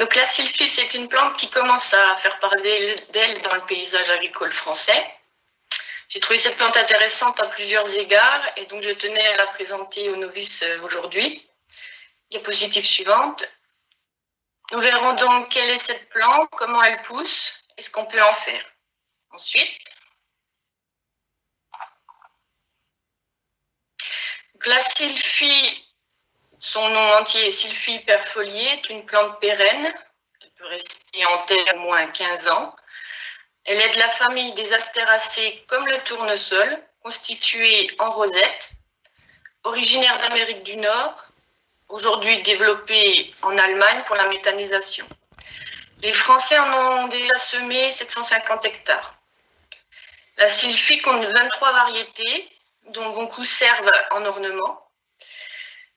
Donc la sylphie, c'est une plante qui commence à faire parler d'elle dans le paysage agricole français. J'ai trouvé cette plante intéressante à plusieurs égards et donc je tenais à la présenter aux novices aujourd'hui. Diapositive suivante. Nous verrons donc quelle est cette plante, comment elle pousse et ce qu'on peut en faire. Ensuite, la sylphie, son nom entier est Sylphie perfoliée, est une plante pérenne. Elle peut rester en terre au moins 15 ans. Elle est de la famille des astéracées comme le tournesol, constituée en rosette, originaire d'Amérique du Nord, aujourd'hui développée en Allemagne pour la méthanisation. Les Français en ont déjà semé 750 hectares. La sylphie compte 23 variétés, dont beaucoup servent en ornement.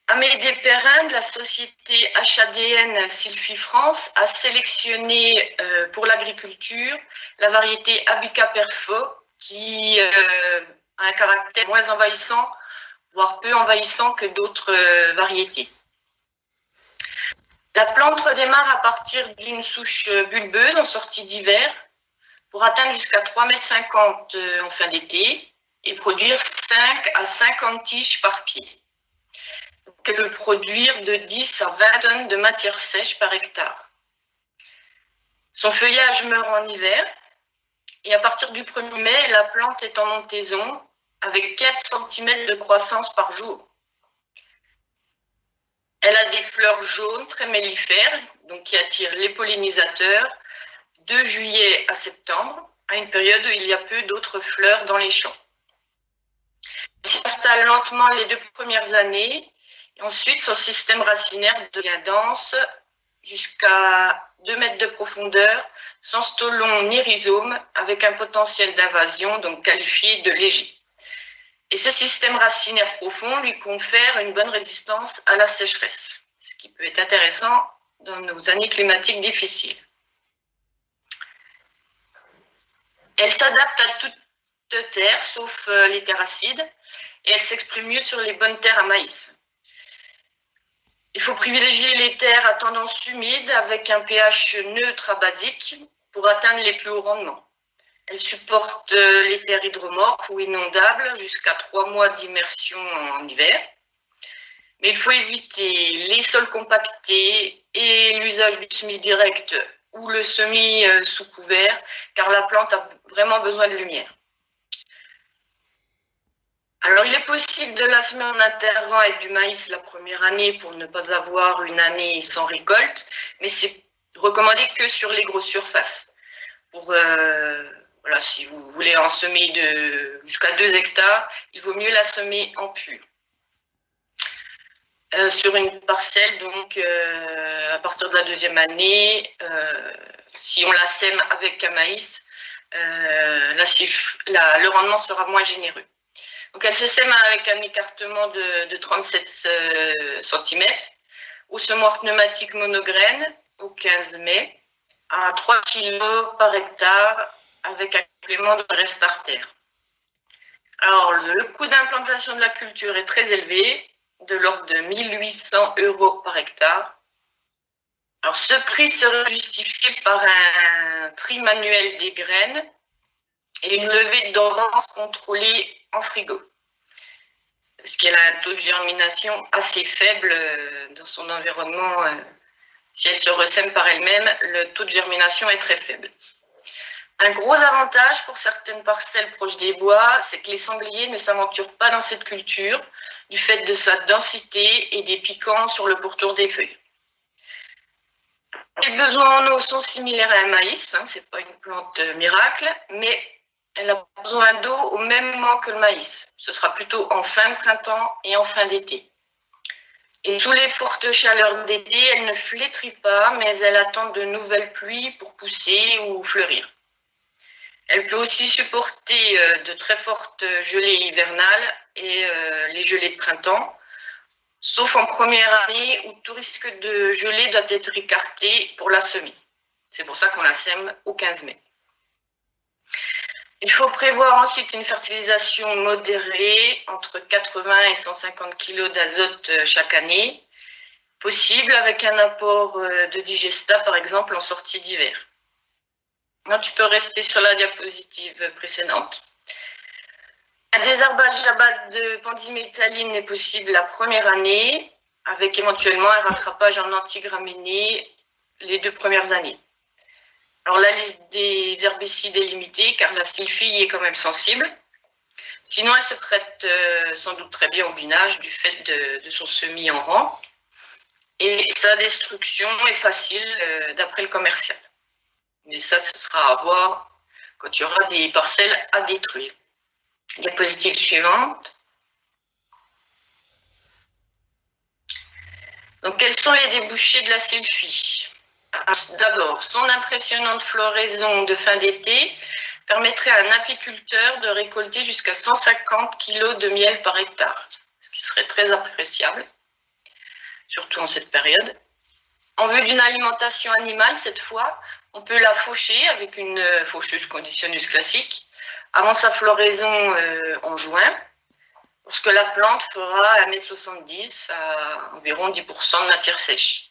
Amédée Perrin de la société HADN Sylphie France a sélectionné pour l'agriculture la variété Abica perfo qui a un caractère moins envahissant, voire peu envahissant que d'autres variétés. La plante redémarre à partir d'une souche bulbeuse en sortie d'hiver pour atteindre jusqu'à 3,50 m en fin d'été et produire 5 à 50 tiges par pied. Elle peut produire de 10 à 20 tonnes de matière sèche par hectare. Son feuillage meurt en hiver et à partir du 1er mai, la plante est en montaison avec 4 cm de croissance par jour. Elle a des fleurs jaunes très mellifères, donc qui attirent les pollinisateurs de juillet à septembre, à une période où il y a peu d'autres fleurs dans les champs. Elle s'installe lentement les 2 premières années. Et ensuite, son système racinaire devient dense jusqu'à 2 mètres de profondeur, sans stolon ni rhizome, avec un potentiel d'invasion donc qualifié de léger. Et ce système racinaire profond lui confère une bonne résistance à la sécheresse, ce qui peut être intéressant dans nos années climatiques difficiles. Elle s'adapte à toute terre, sauf les terres acides, et elle s'exprime mieux sur les bonnes terres à maïs. Il faut privilégier les terres à tendance humide avec un pH neutre à basique pour atteindre les plus hauts rendements. Elle supporte les terres hydromorphes ou inondables jusqu'à 3 mois d'immersion en hiver. Mais il faut éviter les sols compactés et l'usage du semis direct ou le semis sous couvert car la plante a vraiment besoin de lumière. Alors, il est possible de la semer en intervant avec du maïs la première année pour ne pas avoir une année sans récolte, mais c'est recommandé que sur les grosses surfaces. Voilà, si vous voulez en semer jusqu'à 2 hectares, il vaut mieux la semer en pur. Sur une parcelle, donc, à partir de la 2e année, si on la sème avec un maïs, le rendement sera moins généreux. Donc, elle se sème avec un écartement de 37 cm au semoir pneumatique monograine au 15 mai à 3 kg par hectare avec un complément de restarter. Alors, le coût d'implantation de la culture est très élevé, de l'ordre de 1 800 € par hectare. Alors, ce prix serait justifié par un tri manuel des graines et une levée de dormance contrôlée en frigo. Parce qu'elle a un taux de germination assez faible dans son environnement. Si elle se ressème par elle-même, le taux de germination est très faible. Un gros avantage pour certaines parcelles proches des bois, c'est que les sangliers ne s'aventurent pas dans cette culture du fait de sa densité et des piquants sur le pourtour des feuilles. Les besoins en eau sont similaires à un maïs, ce n'est pas une plante miracle, mais elle a besoin d'eau au même moment que le maïs. Ce sera plutôt en fin de printemps et en fin d'été. Et sous les fortes chaleurs d'été, elle ne flétrit pas, mais elle attend de nouvelles pluies pour pousser ou fleurir. Elle peut aussi supporter de très fortes gelées hivernales et les gelées de printemps, sauf en première année où tout risque de gelée doit être écarté pour la semer. C'est pour ça qu'on la sème au 15 mai. Il faut prévoir ensuite une fertilisation modérée, entre 80 et 150 kg d'azote chaque année, possible avec un apport de digesta, par exemple, en sortie d'hiver. Là, tu peux rester sur la diapositive précédente. Un désherbage à base de pendiméthaline est possible la première année, avec éventuellement un rattrapage en antigraminées les 2 premières années. Alors la liste des herbicides est limitée car la sylphie est quand même sensible. Sinon, elle se prête sans doute très bien au binage du fait de son semis en rang. Et sa destruction est facile d'après le commercial. Mais ça, ce sera à voir quand il y aura des parcelles à détruire. Diapositive suivante. Donc, quels sont les débouchés de la sylphie? D'abord, son impressionnante floraison de fin d'été permettrait à un apiculteur de récolter jusqu'à 150 kg de miel par hectare, ce qui serait très appréciable, surtout en cette période. En vue d'une alimentation animale, cette fois, on peut la faucher avec une faucheuse conditionneuse classique avant sa floraison en juin, lorsque la plante fera 1,70 m à environ 10% de matière sèche.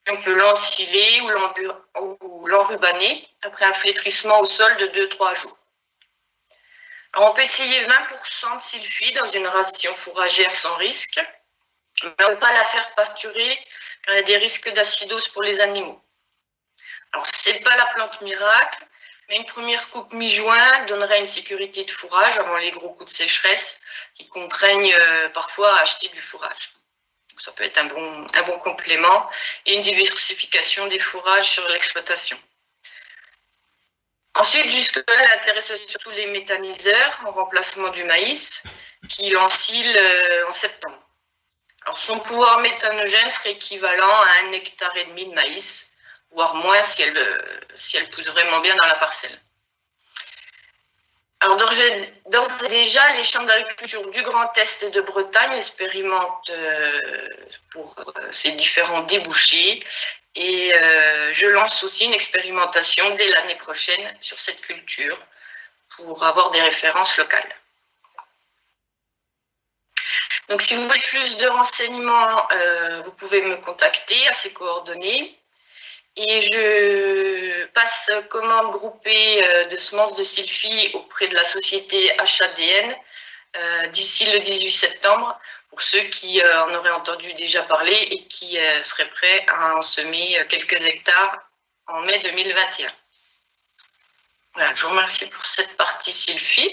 On peut l'ensiler ou l'enrubaner après un flétrissement au sol de 2-3 jours. Alors on peut essayer 20% de sylphie dans une ration fourragère sans risque, mais on ne peut pas la faire pâturer car il y a des risques d'acidose pour les animaux. Alors ce n'est pas la plante miracle, mais une première coupe mi-juin donnerait une sécurité de fourrage avant les gros coups de sécheresse qui contraignent parfois à acheter du fourrage. Ça peut être un bon complément et une diversification des fourrages sur l'exploitation. Ensuite, jusque-là, elle intéressait surtout les méthaniseurs en remplacement du maïs, qui l'ensilent en septembre. Alors, son pouvoir méthanogène serait équivalent à 1,5 hectare de maïs, voire moins si elle pousse vraiment bien dans la parcelle. Alors, d'ores et déjà, les chambres d'agriculture du Grand Est et de Bretagne expérimentent pour ces différents débouchés. Et je lance aussi une expérimentation dès l'année prochaine sur cette culture pour avoir des références locales. Donc, si vous voulez plus de renseignements, vous pouvez me contacter à ces coordonnées. Et je passe commande groupée de semences de sylphie auprès de la société HADN d'ici le 18 septembre pour ceux qui en auraient entendu déjà parler et qui seraient prêts à en semer quelques hectares en mai 2021. Voilà, je vous remercie pour cette partie sylphie.